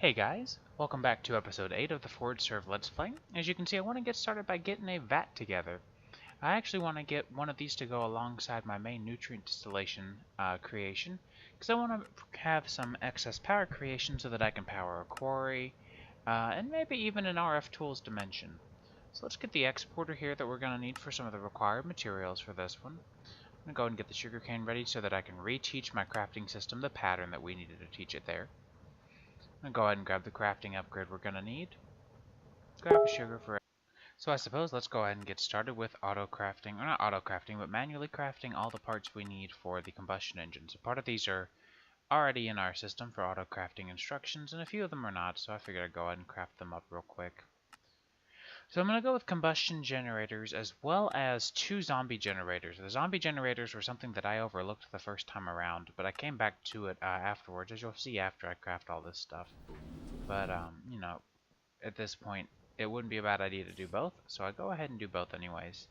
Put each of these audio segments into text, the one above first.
Hey guys, welcome back to episode 8 of the ForgeServ Let's Play. As you can see, I want to get started by getting a vat together. I actually want to get one of these to go alongside my main nutrient distillation creation, because I want to have some excess power creation so that I can power a quarry, and maybe even an RF tools dimension. So let's get the exporter here that we're going to need for some of the required materials for this one. I'm going to go ahead and get the sugarcane ready so that I can reteach my crafting system the pattern that we needed to teach it there. I'm going to go ahead and grab the crafting upgrade we're going to need. Grab a sugar for it. So I suppose let's go ahead and get started with auto crafting, or not auto crafting, but manually crafting all the parts we need for the combustion engine. So part of these are already in our system for auto crafting instructions, and a few of them are not, so I figured I'd go ahead and craft them up real quick. So I'm going to go with combustion generators as well as 2 zombie generators. The zombie generators were something that I overlooked the first time around, but I came back to it afterwards, as you'll see after I craft all this stuff. But, you know, at this point, it wouldn't be a bad idea to do both, so I go ahead and do both anyways.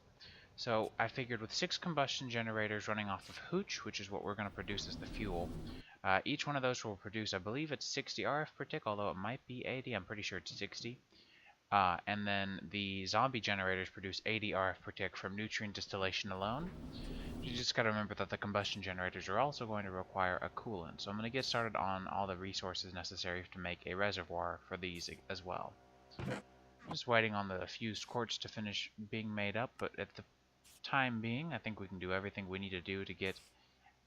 So I figured with 6 combustion generators running off of Hootch, which is what we're going to produce as the fuel, each one of those will produce, I believe it's 60 RF per tick, although it might be 80, I'm pretty sure it's 60. And then the zombie generators produce 80 RF per tick from nutrient distillation alone. You just got to remember that the combustion generators are also going to require a coolant. So I'm going to get started on all the resources necessary to make a reservoir for these as well. Just waiting on the fused quartz to finish being made up, but at the time being, I think we can do everything we need to do to get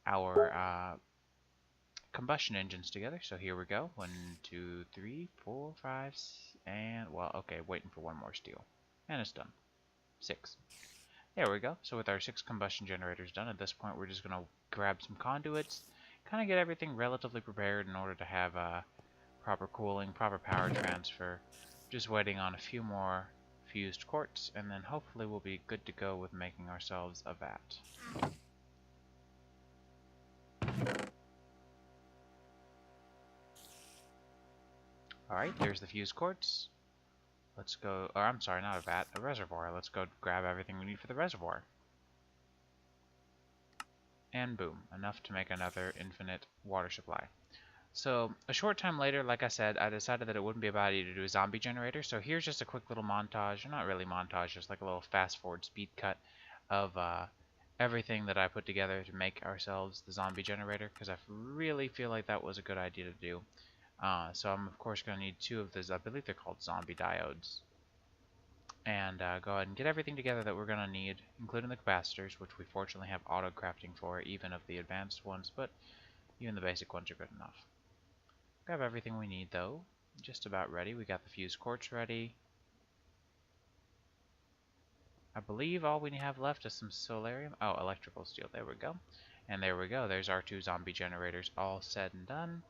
our combustion engines together. So here we go. 1, 2, 3, 4, 5, and, well, okay, waiting for one more steel. And it's done. 6. There we go. So with our 6 combustion generators done, at this point we're just going to grab some conduits, kind of get everything relatively prepared in order to have proper cooling, proper power transfer. Just waiting on a few more fused quartz, and then hopefully we'll be good to go with making ourselves a vat. Alright, there's the fused quartz. Let's go, or I'm sorry, not a vat, a reservoir. Let's go grab everything we need for the reservoir. And boom, enough to make another infinite water supply. So, a short time later, like I said, I decided that it wouldn't be a bad idea to do a zombie generator. So here's just a quick little montage, or not really montage, just like a little fast forward speed cut of everything that I put together to make ourselves the zombie generator, because I really feel like that was a good idea to do. So I'm of course going to need 2 of those, I believe they're called zombie diodes. And go ahead and get everything together that we're going to need, including the capacitors, which we fortunately have auto crafting for, even of the advanced ones, but even the basic ones are good enough. Grab everything we need though, just about ready. We got the fused quartz ready. I believe all we have left is some solarium. Oh, electrical steel, there we go. And there we go, there's our 2 zombie generators all said and done.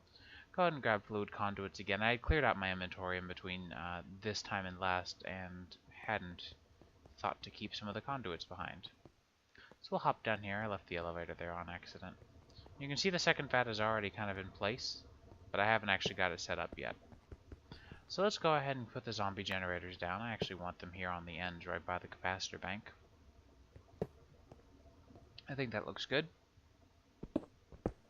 Go ahead and grab fluid conduits again. I had cleared out my inventory in between this time and last, and hadn't thought to keep some of the conduits behind. So we'll hop down here. I left the elevator there on accident. You can see the second vat is already kind of in place, but I haven't actually got it set up yet. So let's go ahead and put the zombie generators down. I actually want them here on the ends, right by the capacitor bank. I think that looks good.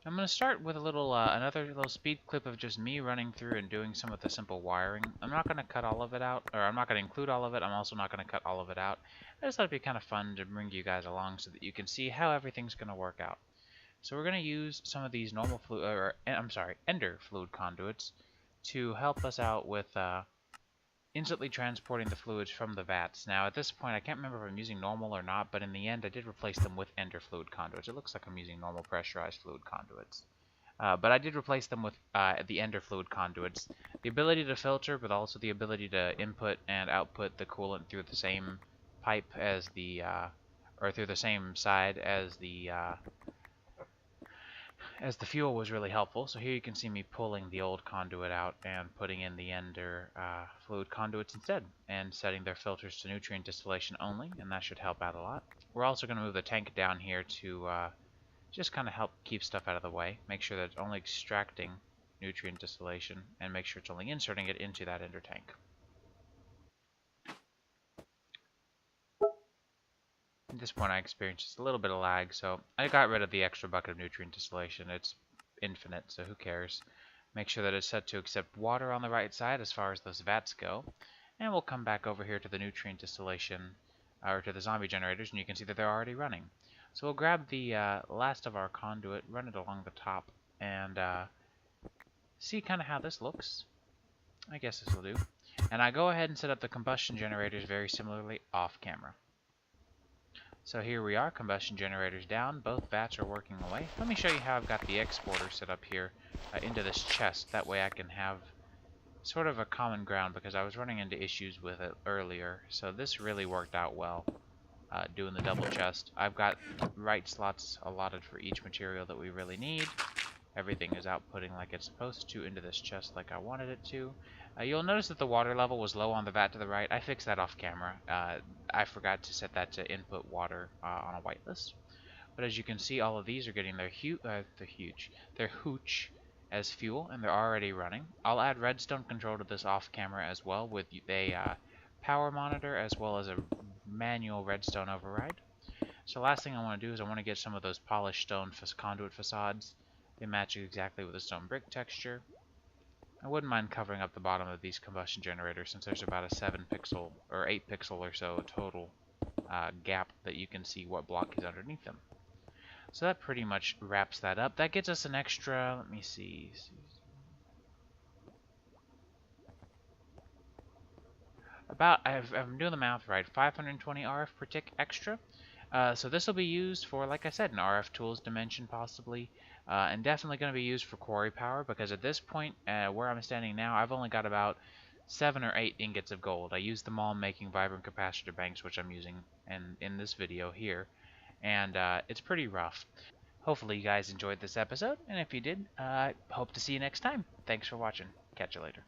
I'm going to start with a little, another little speed clip of just me running through and doing some of the simple wiring. I'm not going to cut all of it out, or I'm not going to include all of it. I'm also not going to cut all of it out. I just thought it'd be kind of fun to bring you guys along so that you can see how everything's going to work out. So we're going to use some of these normal fluid, or I'm sorry, ender fluid conduits to help us out with instantly transporting the fluids from the vats. Now at this point I can't remember if I'm using normal or not, but in the end I did replace them with ender fluid conduits. It looks like I'm using normal pressurized fluid conduits. But I did replace them with the ender fluid conduits. The ability to filter, but also the ability to input and output the coolant through the same pipe as the, or through the same side as the fuel was really helpful. So here you can see me pulling the old conduit out and putting in the ender fluid conduits instead, and setting their filters to nutrient distillation only, and that should help out a lot. We're also going to move the tank down here to just kind of help keep stuff out of the way, make sure that it's only extracting nutrient distillation, and make sure it's only inserting it into that ender tank. At this point I experienced just a little bit of lag, so I got rid of the extra bucket of nutrient distillation. It's infinite, so who cares? Make sure that it's set to accept water on the right side as far as those vats go. And we'll come back over here to the nutrient distillation, or to the zombie generators, and you can see that they're already running. So we'll grab the last of our conduit, run it along the top, and see kind of how this looks. I guess this will do. And I go ahead and set up the combustion generators very similarly off camera. So here we are, combustion generators down, both vats are working away. Let me show you how I've got the exporter set up here into this chest. That way I can have sort of a common ground, because I was running into issues with it earlier. So this really worked out well, doing the double chest. I've got right slots allotted for each material that we really need. Everything is outputting like it's supposed to into this chest like I wanted it to. You'll notice that the water level was low on the vat to the right. I fixed that off camera. I forgot to set that to input water on a whitelist. But as you can see, all of these are getting their hooch as fuel, and they're already running. I'll add redstone control to this off camera as well, with a power monitor as well as a manual redstone override. So last thing I want to do is I want to get some of those polished stone conduit facades. They match exactly with the stone brick texture. I wouldn't mind covering up the bottom of these combustion generators, since there's about a 7 pixel or 8 pixel or so total gap that you can see what block is underneath them. So that pretty much wraps that up. That gets us an extra, let me see, about, I'm doing the math right, 520 RF per tick extra. So this will be used for, like I said, an RF tools dimension possibly, and definitely going to be used for quarry power, because at this point, where I'm standing now, I've only got about 7 or 8 ingots of gold. I used them all making vibrant capacitor banks, which I'm using in this video here, and it's pretty rough. Hopefully you guys enjoyed this episode, and if you did, I hope to see you next time. Thanks for watching. Catch you later.